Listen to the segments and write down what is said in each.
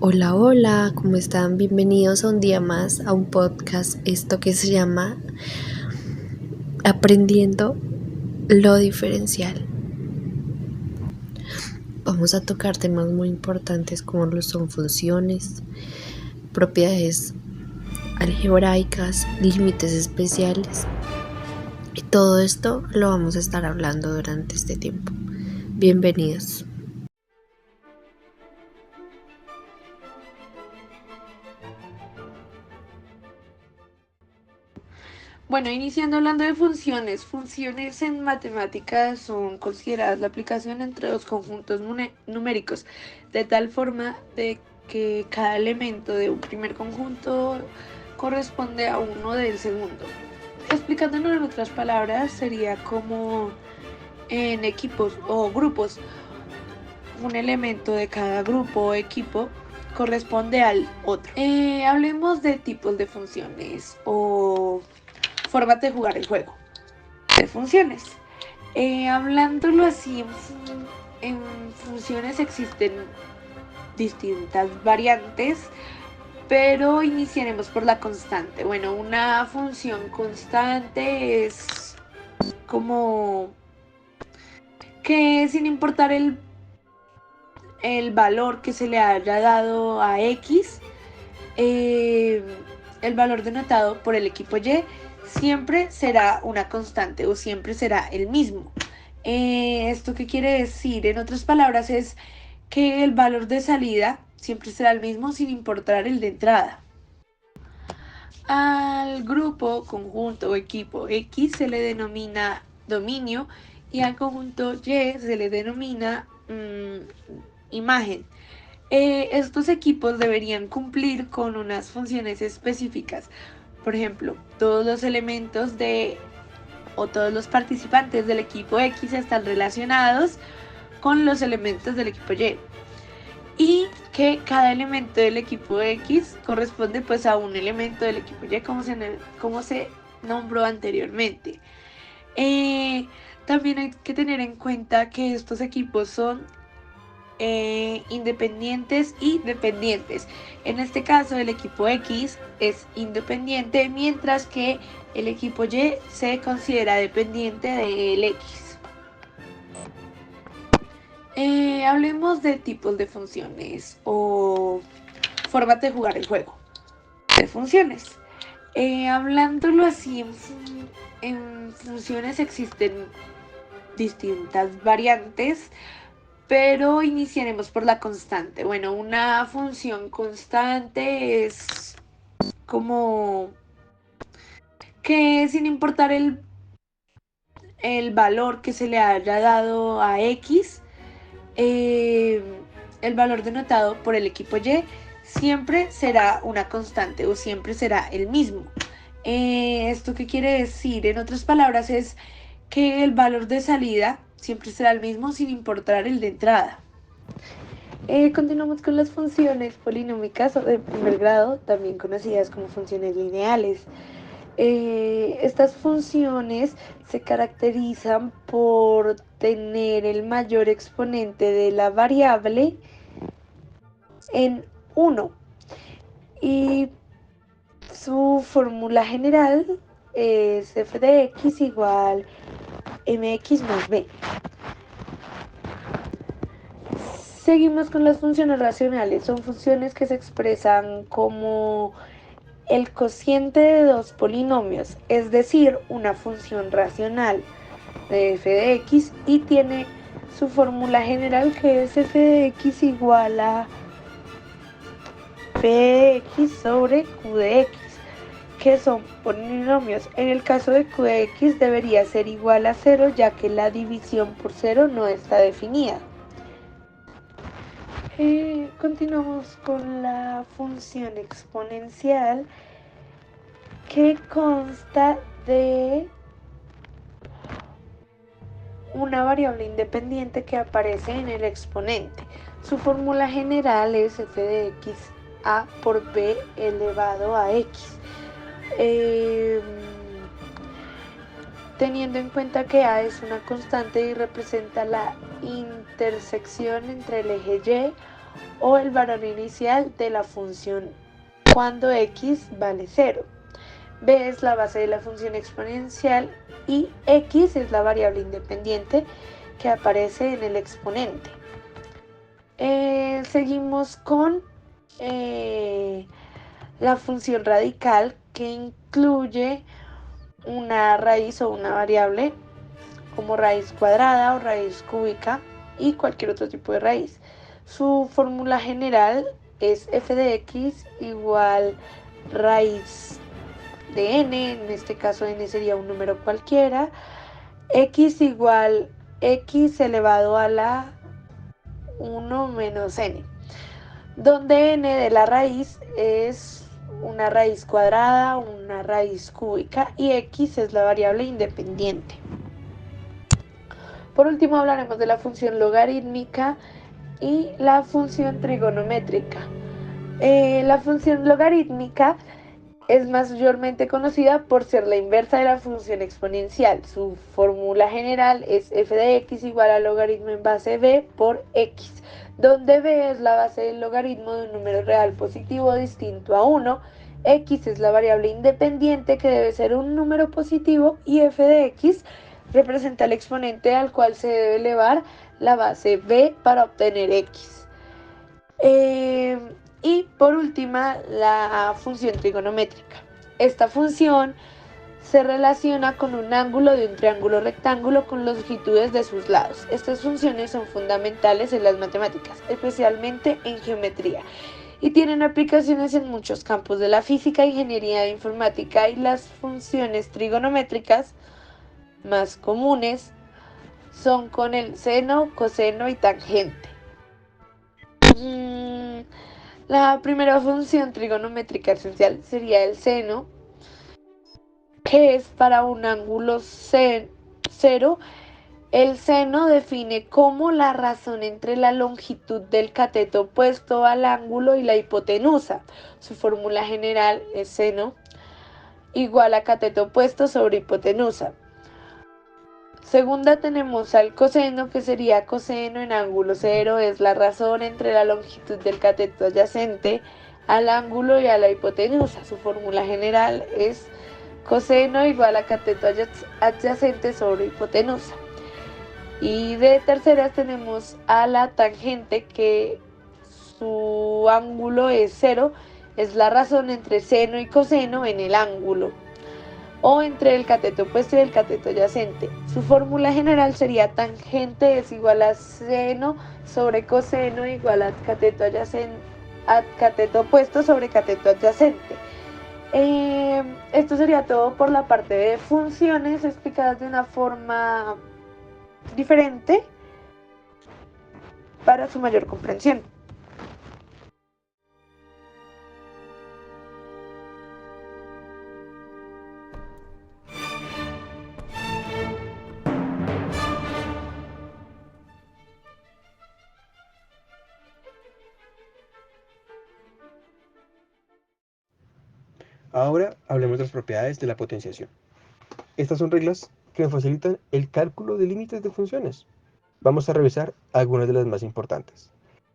Hola, hola, ¿cómo están? Bienvenidos a un día más a un podcast, esto que se llama Aprendiendo lo Diferencial. Vamos a tocar temas muy importantes como lo son funciones, propiedades algebraicas, límites especiales. Y todo esto lo vamos a estar hablando durante este tiempo. Bienvenidos. Bueno, iniciando hablando de funciones. Funciones en matemáticas son consideradas la aplicación entre dos conjuntos numéricos, de tal forma de que cada elemento de un primer conjunto corresponde a uno del segundo. Explicándolo en otras palabras, sería como en equipos o grupos. Un elemento de cada grupo o equipo corresponde al otro. Hablemos de tipos de funciones o formas de jugar el juego de funciones. Hablándolo así, en funciones existen distintas variantes, pero iniciaremos por la constante. Bueno, una función constante es como que sin importar el valor que se le haya dado a X, el valor denotado por el equipo Y siempre será una constante o siempre será el mismo. ¿Esto qué quiere decir? En otras palabras, es que el valor de salida siempre será el mismo sin importar el de entrada. Al grupo, conjunto o equipo X se le denomina dominio y al conjunto Y se le denomina imagen. Estos equipos deberían cumplir con unas funciones específicas. Por ejemplo, todos los elementos o todos los participantes del equipo X están relacionados con los elementos del equipo y que cada elemento del equipo X corresponde pues a un elemento del equipo Y como se nombró anteriormente. También hay que tener en cuenta que estos equipos son independientes y dependientes. En este caso el equipo X es independiente, mientras que el equipo Y se considera dependiente del X. Hablemos de tipos de funciones o formas de jugar el juego de funciones. Hablándolo así, en funciones existen distintas variantes, pero iniciaremos por la constante. Bueno, una función constante es como que sin importar el valor que se le haya dado a X, el valor denotado por el equipo Y siempre será una constante o siempre será el mismo. ¿Esto qué quiere decir? En otras palabras, es que el valor de salida siempre será el mismo sin importar el de entrada. Continuamos con las funciones polinómicas de primer grado, también conocidas como funciones lineales. Estas funciones se caracterizan por tener el mayor exponente de la variable en 1 y su fórmula general es f de x igual mx más b. Seguimos con las funciones racionales. Son funciones que se expresan como el cociente de dos polinomios, es decir, una función racional de f de x, y tiene su fórmula general, que es f de x igual a p de x sobre q de x, que son polinomios. En el caso de q de x debería ser igual a 0, ya que la división por 0 no está definida. Continuamos con la función exponencial, que consta de una variable independiente que aparece en el exponente. Su fórmula general es f de x a por b elevado a x. Teniendo en cuenta que a es una constante y representa la intersección entre el eje Y, o el valor inicial de la función cuando x vale 0. B es la base de la función exponencial y x es la variable independiente que aparece en el exponente. Seguimos con la función radical, que incluye una raíz o una variable como raíz cuadrada o raíz cúbica y cualquier otro tipo de raíz. Su fórmula general es f de x igual raíz de n, en este caso n sería un número cualquiera, x igual x elevado a la 1 menos n, donde n de la raíz es una raíz cuadrada, una raíz cúbica y x es la variable independiente. Por último hablaremos de la función logarítmica y la función trigonométrica. La función logarítmica es mayormente conocida por ser la inversa de la función exponencial. Su fórmula general es f de x igual al logaritmo en base b por x, donde b es la base del logaritmo de un número real positivo distinto a 1, x es la variable independiente que debe ser un número positivo y f de x representa el exponente al cual se debe elevar la base b para obtener x. Y por última, la función trigonométrica. Esta función se relaciona con un ángulo de un triángulo rectángulo con longitudes de sus lados. Estas funciones son fundamentales en las matemáticas, especialmente en geometría, y tienen aplicaciones en muchos campos de la física, ingeniería informática, y las funciones trigonométricas más comunes son con el seno, coseno y tangente. La primera función trigonométrica esencial sería el seno, que es para un ángulo cero. El seno define como la razón entre la longitud del cateto opuesto al ángulo y la hipotenusa. Su fórmula general es seno igual a cateto opuesto sobre hipotenusa. Segunda tenemos al coseno, que sería coseno en ángulo cero, es la razón entre la longitud del cateto adyacente al ángulo y a la hipotenusa. Su fórmula general es coseno igual a cateto adyacente sobre hipotenusa. Y de terceras tenemos a la tangente, que su ángulo es cero, es la razón entre seno y coseno en el ángulo, o entre el cateto opuesto y el cateto adyacente. Su fórmula general sería tangente es igual a seno sobre coseno igual a cateto opuesto sobre cateto adyacente. Esto sería todo por la parte de funciones explicadas de una forma diferente para su mayor comprensión. Ahora hablemos de las propiedades de la potenciación. Estas son reglas que nos facilitan el cálculo de límites de funciones. Vamos a revisar algunas de las más importantes.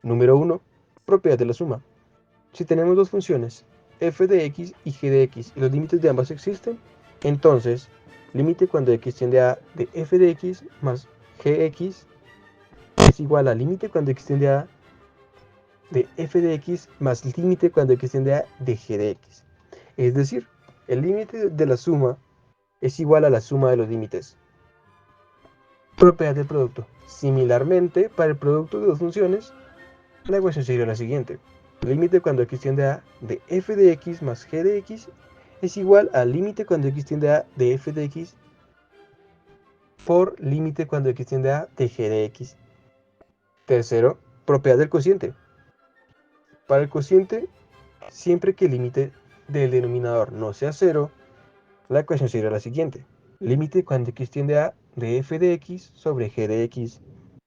Número 1. Propiedad de la suma. Si tenemos dos funciones, f de x y g de x, y los límites de ambas existen, entonces, límite cuando x tiende a de f de x más gx es igual a límite cuando x tiende a de f de x más límite cuando x tiende a de g de x. Es decir, el límite de la suma es igual a la suma de los límites. Propiedad del producto. Similarmente, para el producto de dos funciones, la ecuación sería la siguiente. Límite cuando x tiende a de f de x más g de x es igual al límite cuando x tiende a de f de x por límite cuando x tiende a de g de x. Tercero, propiedad del cociente. Para el cociente, siempre que el límite del denominador no sea 0, la ecuación sería la siguiente. Límite cuando x tiende a de f de x sobre g de x.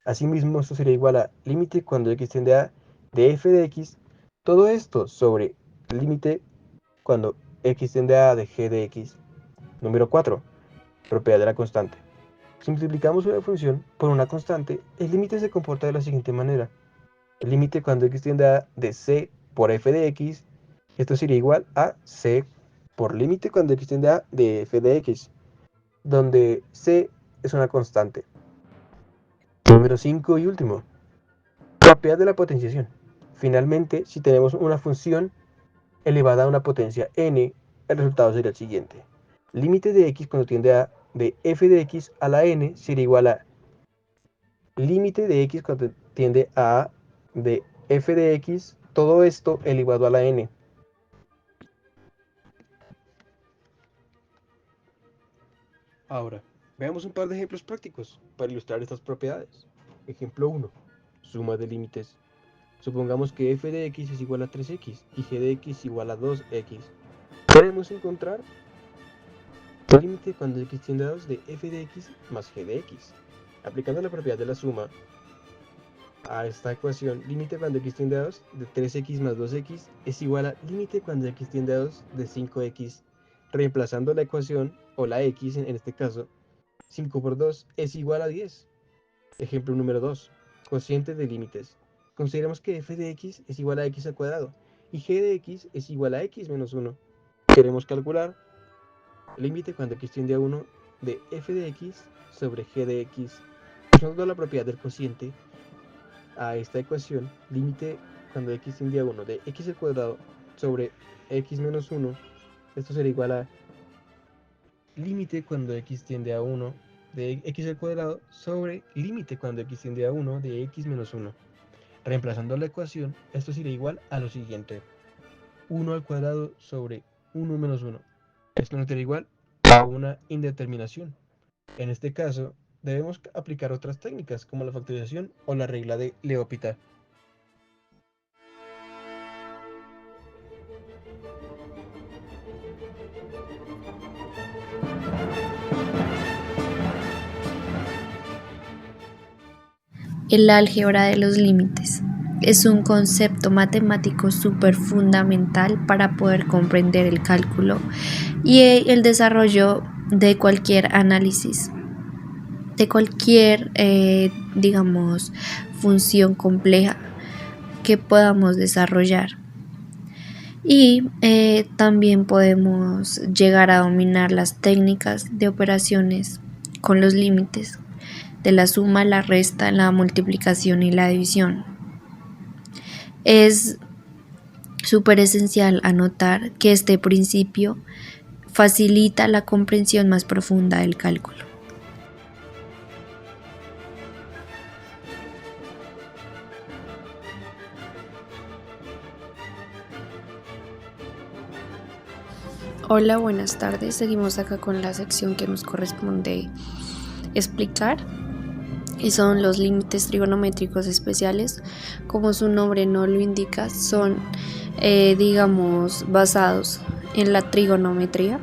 Asimismo, esto sería igual a límite cuando x tiende a de f de x. Todo esto sobre límite cuando x tiende a de g de x. Número 4. Propiedad de la constante. Si multiplicamos una función por una constante, el límite se comporta de la siguiente manera. El límite cuando x tiende a de c por f de x, esto sería igual a c por límite cuando x tiende a de f de x, donde c es una constante. Número 5 y último, propiedad de la potenciación. Finalmente, si tenemos una función elevada a una potencia n, el resultado sería el siguiente. Límite de x cuando tiende a de f de x a la n sería igual a límite de x cuando tiende a de f de x, todo esto elevado a la n. Ahora, veamos un par de ejemplos prácticos para ilustrar estas propiedades. Ejemplo 1. Suma de límites. Supongamos que f de x es igual a 3x y g de x igual a 2x. Queremos encontrar el límite cuando x tiende a 2 de f de x más g de x. Aplicando la propiedad de la suma a esta ecuación, límite cuando x tiende a 2 de 3x más 2x es igual a límite cuando x tiende a 2 de 5x. Reemplazando la ecuación, o la x en este caso, 5 por 2 es igual a 10. Ejemplo número 2. Cociente de límites. Consideramos que f de x es igual a x al cuadrado y g de x es igual a x menos 1. Queremos calcular el límite cuando x tiende a 1 de f de x sobre g de x. Usando la propiedad del cociente a esta ecuación, límite cuando x tiende a 1 de x al cuadrado sobre x menos 1, esto será igual a límite cuando x tiende a 1 de x al cuadrado sobre límite cuando x tiende a 1 de x menos 1. Reemplazando la ecuación, esto será igual a lo siguiente: 1 al cuadrado sobre 1 menos 1. Esto nos será igual a una indeterminación. En este caso, debemos aplicar otras técnicas como la factorización o la regla de L'Hopital. El álgebra de los límites es un concepto matemático súper fundamental para poder comprender el cálculo y el desarrollo de cualquier análisis, de cualquier, digamos, función compleja que podamos desarrollar. Y también podemos llegar a dominar las técnicas de operaciones con los límites de la suma, la resta, la multiplicación y la división. Es súper esencial anotar que este principio facilita la comprensión más profunda del cálculo. Hola, buenas tardes. Seguimos acá con la sección que nos corresponde explicar, y son los límites trigonométricos especiales. Como su nombre no lo indica, son digamos basados en la trigonometría,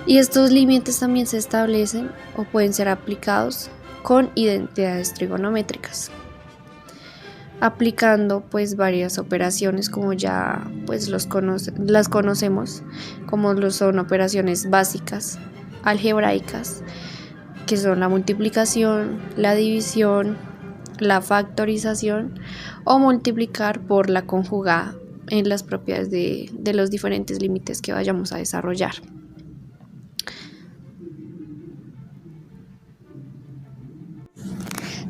y estos límites también se establecen o pueden ser aplicados con identidades trigonométricas, aplicando pues varias operaciones como ya pues las conocemos, como lo son operaciones básicas algebraicas, que son la multiplicación, la división, la factorización o multiplicar por la conjugada en las propiedades de los diferentes límites que vayamos a desarrollar.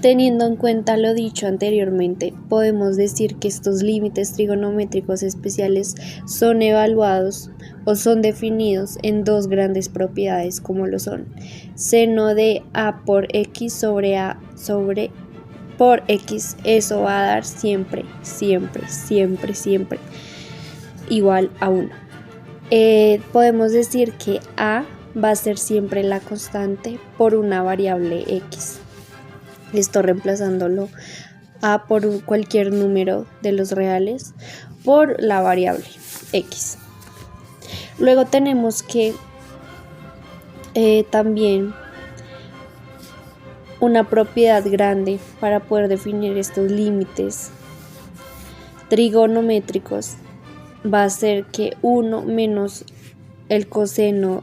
Teniendo en cuenta lo dicho anteriormente, podemos decir que estos límites trigonométricos especiales son evaluados o son definidos en dos grandes propiedades, como lo son seno de a por x sobre a sobre por x. Eso va a dar siempre igual a 1. Podemos decir que a va a ser siempre la constante por una variable x. Esto reemplazándolo a por cualquier número de los reales por la variable x. Luego tenemos que también una propiedad grande para poder definir estos límites trigonométricos va a ser que 1 menos el coseno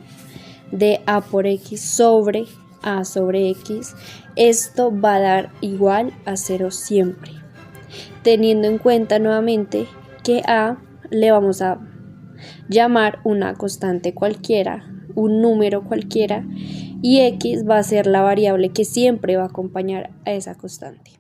de a por x sobre a sobre x, esto va a dar igual a 0 siempre. teniendo en cuenta nuevamente que a le vamos a llamar una constante cualquiera, un número cualquiera, y x va a ser la variable que siempre va a acompañar a esa constante.